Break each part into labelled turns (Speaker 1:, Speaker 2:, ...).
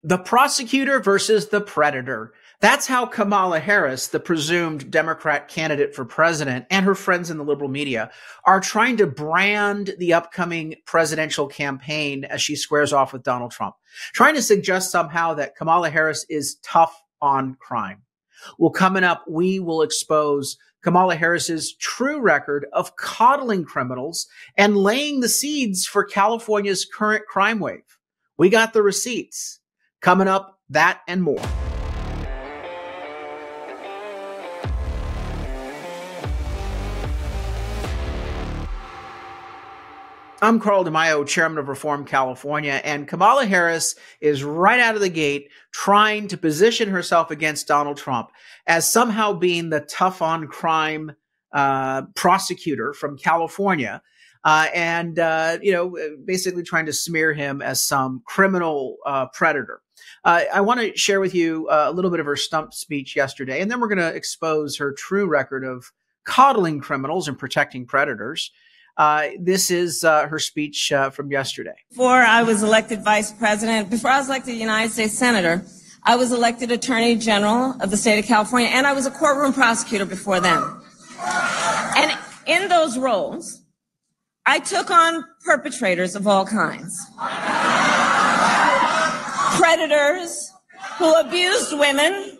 Speaker 1: The prosecutor versus the predator. That's how Kamala Harris, the presumed Democrat candidate for president, and her friends in the liberal media are trying to brand the upcoming presidential campaign as she squares off with Donald Trump, trying to suggest somehow that Kamala Harris is tough on crime. Well, coming up, we will expose Kamala Harris's true record of coddling criminals and laying the seeds for California's current crime wave. We got the receipts. Coming up, that and more. I'm Carl DeMaio, chairman of Reform California, and Kamala Harris is right out of the gate trying to position herself against Donald Trump as somehow being the tough on crime prosecutor from California. Basically trying to smear him as some criminal predator. I want to share with you a little bit of her stump speech yesterday, and then we're going to expose her true record of coddling criminals and protecting predators. This is her speech from yesterday.
Speaker 2: Before I was elected vice president, before I was elected United States senator, I was elected attorney general of the state of California, and I was a courtroom prosecutor before then. And in those roles, I took on perpetrators of all kinds. Predators who abused women.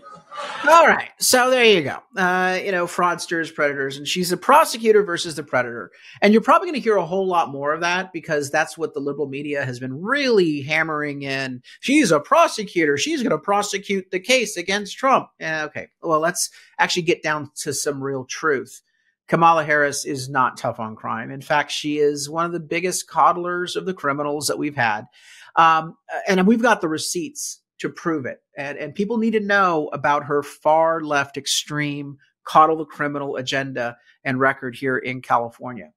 Speaker 1: All right. So there you go. Fraudsters, predators, and she's a prosecutor versus the predator. And you're probably going to hear a whole lot more of that because that's what the liberal media has been really hammering in. She's a prosecutor. She's going to prosecute the case against Trump. Okay. Well, let's actually get down to some real truth. Kamala Harris is not tough on crime. In fact, she is one of the biggest coddlers of the criminals that we've had. And we've got the receipts to prove it. And people need to know about her far left extreme coddle the criminal agenda and record here in California.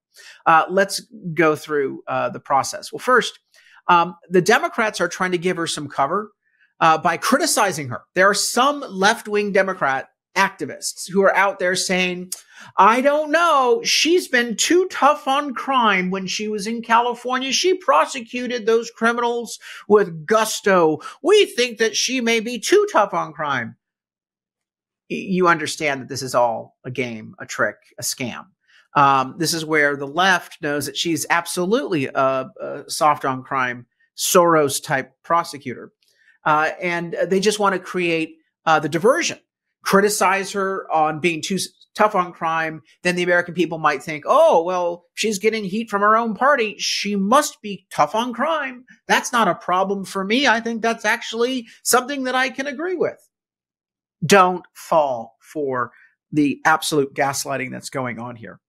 Speaker 1: Let's go through the process. Well, first, the Democrats are trying to give her some cover by criticizing her. There are some left-wing Democrat activists who are out there saying, I don't know, she's been too tough on crime when she was in California. She prosecuted those criminals with gusto. We think that she may be too tough on crime. You understand that this is all a game, a trick, a scam. This is where the left knows that she's absolutely a soft on crime, Soros-type prosecutor. And they just want to create the diversion. Criticize her on being too tough on crime, then the American people might think, oh, well, she's getting heat from her own party. She must be tough on crime. That's not a problem for me. I think that's actually something that I can agree with. Don't fall for the absolute gaslighting that's going on here.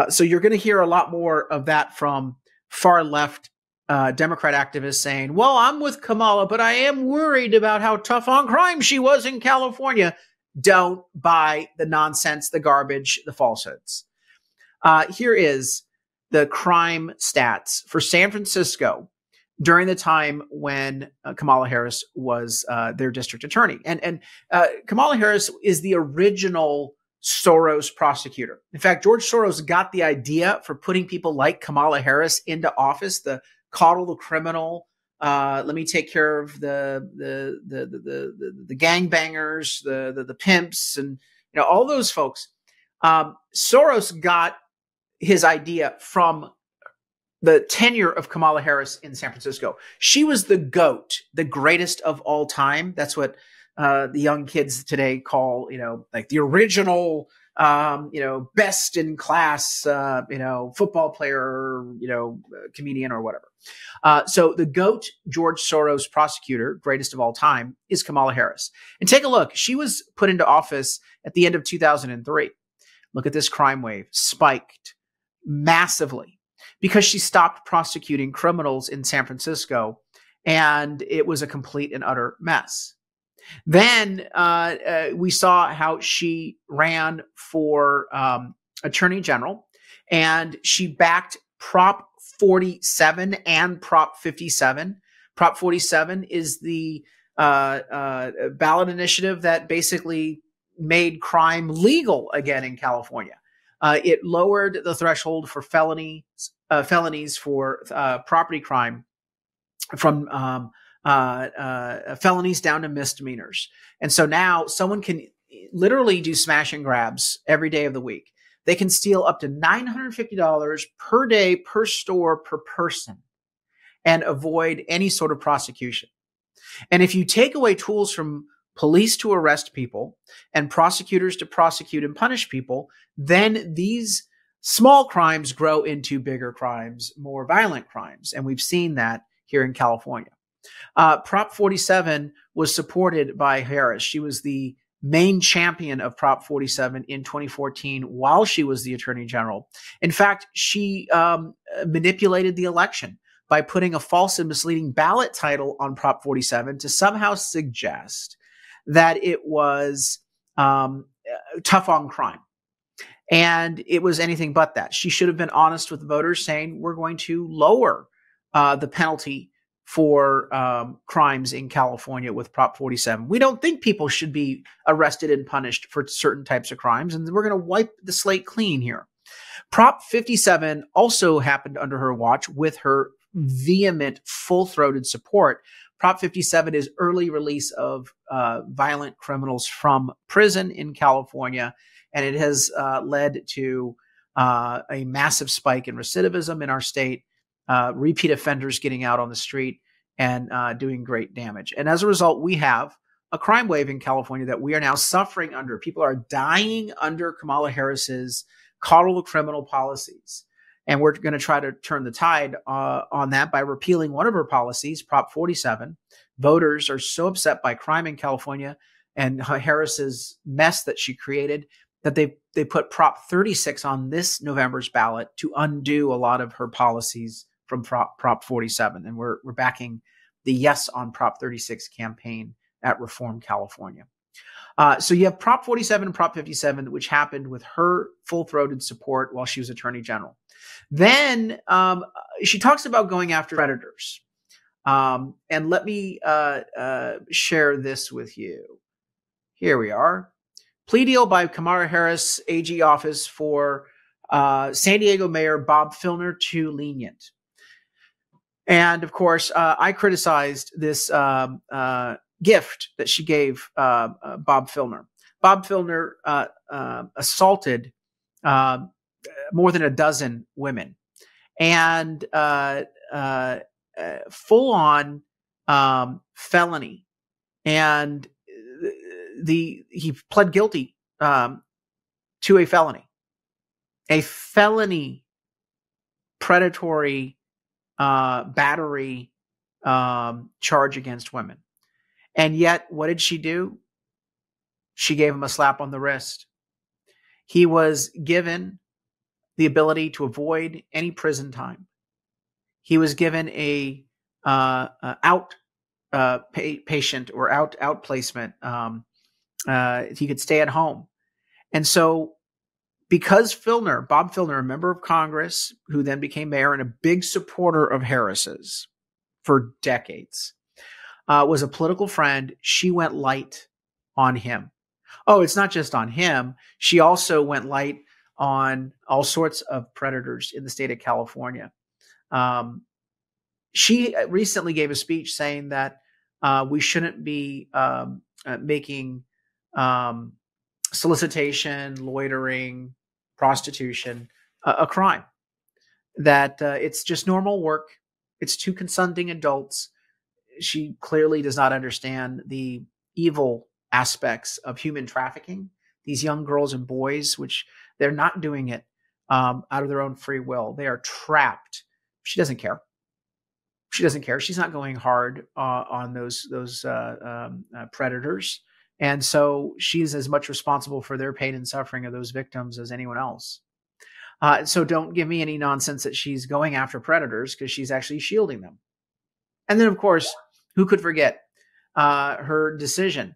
Speaker 1: So you're going to hear a lot more of that from far left Democrat activists saying, well, I'm with Kamala, but I am worried about how tough on crime she was in California. Don't buy the nonsense, the garbage, the falsehoods. Here is the crime stats for San Francisco during the time when Kamala Harris was their district attorney. And Kamala Harris is the original Soros prosecutor. In fact, George Soros got the idea for putting people like Kamala Harris into office, the coddle the criminal. Let me take care of the gangbangers, the pimps, and all those folks. Soros got his idea from the tenure of Kamala Harris in San Francisco. She was the GOAT, the greatest of all time. That's what the young kids today call, like the original, best in class, football player, comedian or whatever. So the GOAT, George Soros prosecutor, greatest of all time, is Kamala Harris. And take a look. She was put into office at the end of 2003. Look at this crime wave, spiked massively because she stopped prosecuting criminals in San Francisco, and it was a complete and utter mess. Then we saw how she ran for attorney general, and she backed Prop 47 and Prop 57. Prop 47 is the ballot initiative that basically made crime legal again in California. It lowered the threshold for felonies for property crime from felonies down to misdemeanors. And so now someone can literally do smash and grabs every day of the week. They can steal up to $950 per day, per store, per person, and avoid any sort of prosecution. And if you take away tools from police to arrest people and prosecutors to prosecute and punish people, then these small crimes grow into bigger crimes, more violent crimes. And we've seen that here in California. Prop 47 was supported by Harris. She was the main champion of Prop 47 in 2014 while she was the Attorney General. In fact, she manipulated the election by putting a false and misleading ballot title on Prop 47 to somehow suggest that it was tough on crime. And it was anything but that. She should have been honest with the voters, saying we're going to lower the penalty for crimes in California with Prop 47. We don't think people should be arrested and punished for certain types of crimes, and we're going to wipe the slate clean here. Prop 57 also happened under her watch with her vehement, full-throated support. Prop 57 is early release of violent criminals from prison in California, and it has led to a massive spike in recidivism in our state, repeat offenders getting out on the street and doing great damage. And as a result, we have a crime wave in California that we are now suffering under. People are dying under Kamala Harris's coddle criminal policies. And we're going to try to turn the tide on that by repealing one of her policies, Prop 47. Voters are so upset by crime in California and Harris's mess that she created that they put Prop 36 on this November's ballot to undo a lot of her policies from Prop 47. And we're backing the Yes on Prop 36 campaign at Reform California. So you have Prop 47 and Prop 57, which happened with her full-throated support while she was Attorney General. Then she talks about going after predators. And let me share this with you. Here we are. Plea deal by Kamala Harris AG office for San Diego Mayor Bob Filner too lenient. And of course, I criticized this gift that she gave Bob Filner. Bob Filner assaulted more than a dozen women, and full-on felony. And he pled guilty to a felony predatory battery charge against women. And yet, what did she do? She gave him a slap on the wrist. He was given the ability to avoid any prison time. He was given a patient or outplacement. He could stay at home. And so because Bob Filner, a member of Congress who then became mayor and a big supporter of Harris's for decades, was a political friend, she went light on him. Oh, it's not just on him. She also went light on all sorts of predators in the state of California. She recently gave a speech saying that we shouldn't be making solicitation, loitering, prostitution a crime, that it's just normal work. It's two consenting adults. She clearly does not understand the evil aspects of human trafficking. These young girls and boys, which they're not doing it out of their own free will. They are trapped. She doesn't care. She doesn't care. She's not going hard on those predators. And so she's as much responsible for their pain and suffering of those victims as anyone else. So don't give me any nonsense that she's going after predators, because she's actually shielding them. And then, of course, who could forget her decision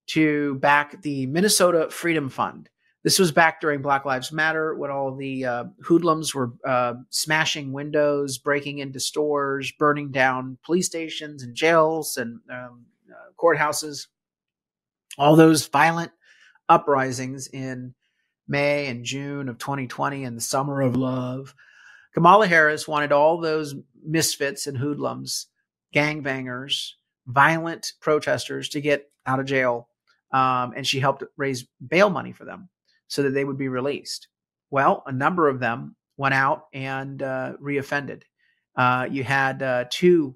Speaker 1: to back the Minnesota Freedom Fund? This was back during Black Lives Matter, when all the hoodlums were smashing windows, breaking into stores, burning down police stations and jails and courthouses. All those violent uprisings in May and June of 2020 and the summer of love. Kamala Harris wanted all those misfits and hoodlums, gangbangers, violent protesters to get out of jail, and she helped raise bail money for them so that they would be released. Well, a number of them went out and reoffended. You had two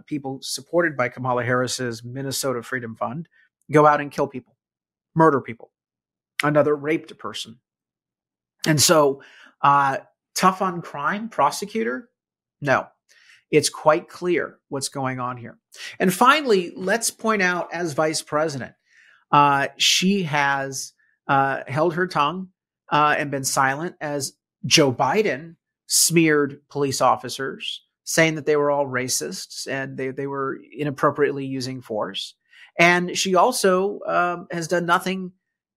Speaker 1: people supported by Kamala Harris's Minnesota Freedom Fund go out and kill people, murder people. Another raped a person. And so, tough on crime, prosecutor? No. It's quite clear what's going on here. And finally, let's point out, as vice president, she has held her tongue and been silent as Joe Biden smeared police officers, saying that they were all racists and they were inappropriately using force. And she also has done nothing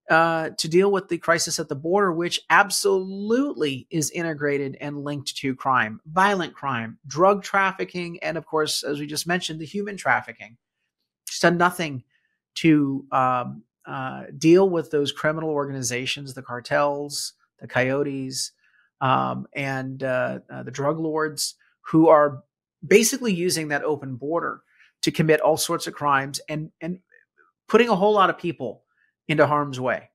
Speaker 1: to deal with the crisis at the border, which absolutely is integrated and linked to crime, violent crime, drug trafficking, and of course, as we just mentioned, the human trafficking. She's done nothing to deal with those criminal organizations, the cartels, the coyotes, and the drug lords who are basically using that open border to commit all sorts of crimes and putting a whole lot of people into harm's way.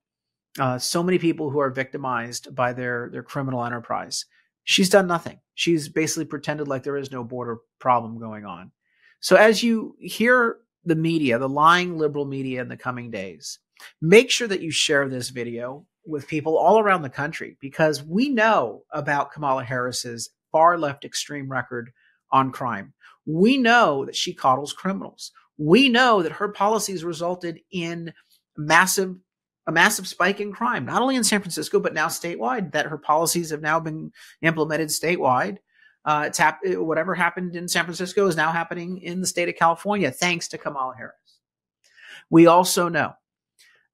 Speaker 1: So many people who are victimized by their criminal enterprise. She's done nothing. She's basically pretended like there is no border problem going on. So as you hear the media, the lying liberal media in the coming days, make sure that you share this video with people all around the country, because we know about Kamala Harris's far left extreme record on crime. We know that she coddles criminals. We know that her policies resulted in a massive spike in crime, not only in San Francisco, but now statewide, that her policies have now been implemented statewide. Whatever happened in San Francisco is now happening in the state of California, thanks to Kamala Harris. We also know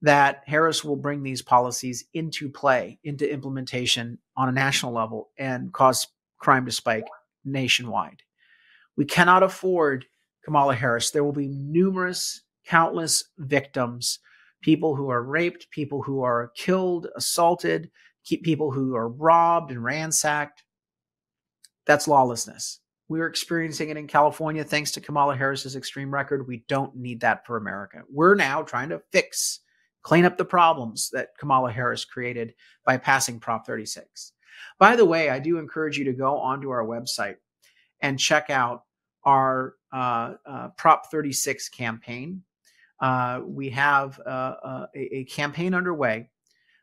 Speaker 1: that Harris will bring these policies into play, into implementation on a national level, and cause crime to spike nationwide. We cannot afford Kamala Harris. There will be countless victims, people who are raped, people who are killed, assaulted, people who are robbed and ransacked. That's lawlessness. We're experiencing it in California thanks to Kamala Harris's extreme record. We don't need that for America. We're now trying to clean up the problems that Kamala Harris created by passing Prop 36. By the way, I do encourage you to go onto our website and check out our Prop 36 campaign. We have a campaign underway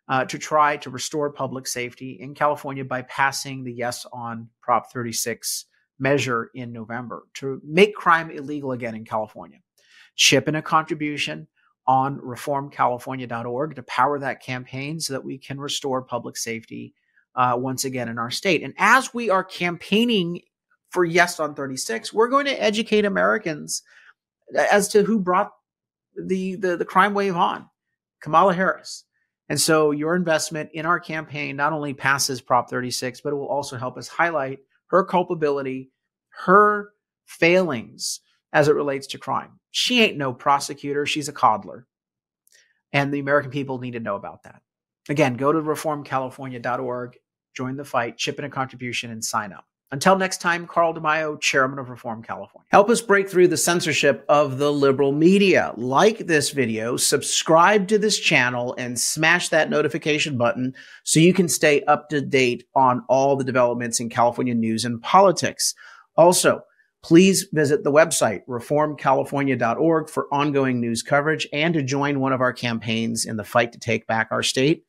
Speaker 1: to try to restore public safety in California by passing the Yes on Prop 36 measure in November to make crime illegal again in California. Chip in a contribution on reformcalifornia.org to power that campaign so that we can restore public safety once again in our state. And as we are campaigning for Yes on 36, we're going to educate Americans as to who brought the crime wave on, Kamala Harris. And so your investment in our campaign not only passes Prop 36, but it will also help us highlight her culpability, her failings as it relates to crime. She ain't no prosecutor. She's a coddler. And the American people need to know about that. Again, go to reformcalifornia.org, join the fight, chip in a contribution, and sign up. Until next time, Carl DeMaio, Chairman of Reform California. Help us break through the censorship of the liberal media. Like this video, subscribe to this channel, and smash that notification button so you can stay up to date on all the developments in California news and politics. Also, please visit the website, reformcalifornia.org, for ongoing news coverage and to join one of our campaigns in the fight to take back our state.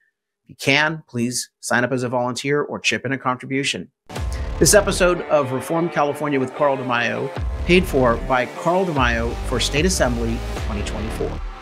Speaker 1: If you can, please sign up as a volunteer or chip in a contribution. This episode of Reform California with Carl DeMaio, paid for by Carl DeMaio for State Assembly 2024.